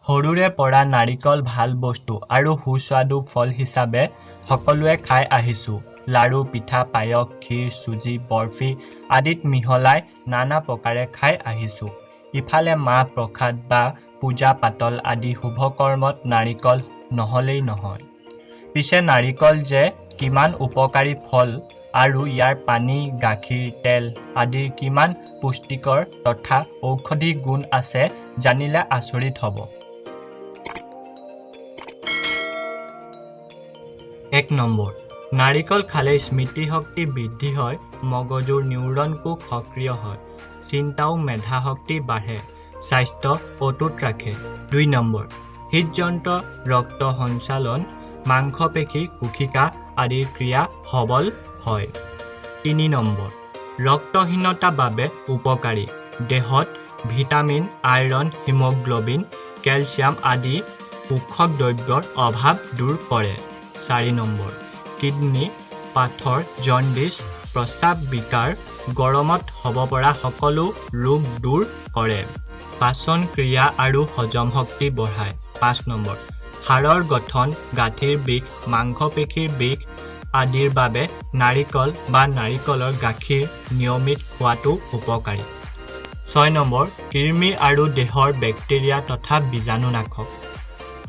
সৰুৰে পৰা নাৰিকল ভাল বস্তু আৰু সুস্বাদু ফল হিচাপে সকলোৱে খাই আহিছোঁ। লাড়ু, পিঠা, পায়স, ক্ষীৰ, চুজি, বৰফি আদিত মিহলাই নানা প্ৰকাৰে খাই আহিছোঁ। ইফালে মাহ প্ৰসাদ বা পূজা পাতল আদি শুভকৰ্মত নাৰিকল নহ'লেই নহয়। পিছে নাৰিকল যে কিমান উপকাৰী ফল আৰু ইয়াৰ পানী, গাখীৰ, তেল আদিৰ কিমান পুষ্টিকৰ তথা ঔষধি গুণ আছে জানিলে আচৰিত হ'ব। 1 নম্বৰ। নাৰিকল খালে স্মৃতিশক্তি বৃদ্ধি হয়, মগজুৰ নিউৰন কোষ সক্ৰিয় হয়, চিন্তাও মেধাশক্তি বাঢ়ে, স্বাস্থ্য অটুট ৰাখে। 2 নম্বৰ। হৃদযন্ত্ৰ, ৰক্ত সঞ্চালন, মাংসপেশী, কোশিকা আদিৰ ক্ৰিয়া সবল হয়। 3 নম্বৰ। ৰক্তহীনতাৰ বাবে উপকাৰী, দেহত ভিটামিন, আইৰণ, হিমোগ্লোবিন, কেলছিয়াম আদি পোষক দ্ৰব্যৰ অভাৱ দূৰ কৰে। 4 নম্বৰ। কিডনী, পাথৰ, জণ্ডিছ, প্ৰস্ৰাৱ বিকাৰ, গৰমত হ'ব পৰা সকলো ৰোগ দূৰ কৰে। পাচন ক্ৰিয়া আৰু হজম শক্তি বঢ়ায়। 5 নম্বৰ। হাড়ৰ গঠন, গাঁঠিৰ বিষ, মাংসপেশীৰ বিষ আদিৰ বাবে নাৰিকল বা নাৰিকলৰ গাখীৰ নিয়মিত খোৱাটো উপকাৰী। 6 নম্বৰ। কৃমি আৰু দেহৰ বেক্টেৰিয়া তথা বীজাণুনাশক।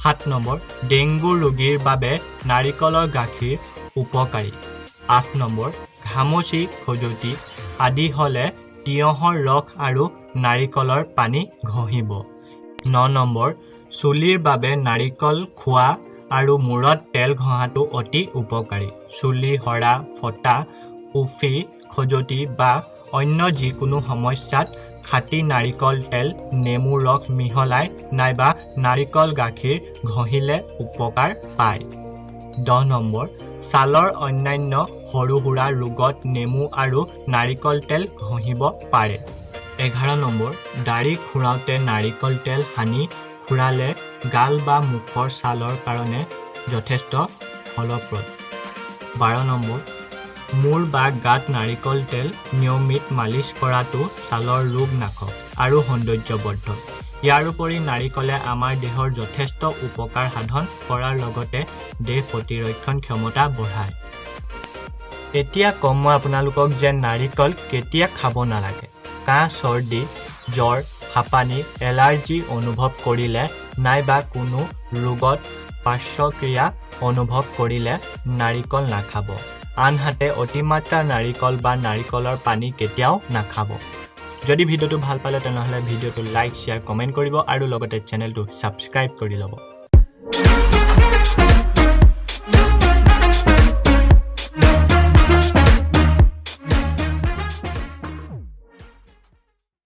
7 নম্বৰ। ডেংগু ৰোগীৰ বাবে নাৰিকলৰ গাখীৰ উপকাৰী। 8 নম্বৰ। ঘামচি, খজুৱতি আদি হ'লে তিয়ঁহৰ ৰস আৰু নাৰিকলৰ পানী ঘঁহিব। 9 নম্বৰ। চুলিৰ বাবে নাৰিকল খোৱা আৰু মূৰত তেল ঘঁহাটো অতি উপকাৰী। চুলি সৰা, ফটা, উফি, খজুৱতি বা অন্য যিকোনো সমস্যাত খাটি নাৰিকল তেল, নেমু ৰস মিহলাই নাইবা নাৰিকল গাখীৰ ঘঁহিলে উপকাৰ পায়। 10 নম্বৰ। ছালৰ অন্যান্য সৰু সুৰা ৰোগত নেমু আৰু নাৰিকল তেল ঘঁহিব পাৰে। 11 নম্বৰ। দাঢ়ি খুৰাওঁতে নাৰিকল তেল সানি খুৰালে গাল বা মুখৰ ছালৰ কাৰণে যথেষ্ট ফলপ্ৰদ। 12 নম্বৰ। মূৰ বা গাত নাৰিকল তেল নিয়মিত মালিচ কৰাটো ছালৰ ৰোগ নাশক আৰু সৌন্দৰ্যবৰ্ধক। ইয়াৰ উপৰি নাৰিকলে আমাৰ দেহৰ যথেষ্ট উপকাৰ সাধন কৰাৰ লগতে দেহ প্ৰতিৰক্ষণ ক্ষমতা বঢ়ায়। এতিয়া কম মই আপোনালোকক যে নাৰিকল কেতিয়া খাব নালাগে। কাহ, চৰ্দি, জ্বৰ, হাঁপানি, এলাৰ্জি অনুভৱ কৰিলে নাইবা কোনো ৰোগত পাৰ্শ্বক্ৰিয়া অনুভৱ কৰিলে নাৰিকল নাখাব। আনহাতে অতিমাত্ৰা নাৰিকল বা নাৰিকলৰ পানী কেতিয়াও নাখাব। যদি ভিডিঅ'টো ভাল পালে তেনেহ'লে ভিডিঅ'টো লাইক, শ্বেয়াৰ, কমেণ্ট কৰিব আৰু লগতে চেনেলটো ছাবস্ক্ৰাইব কৰি ল'ব।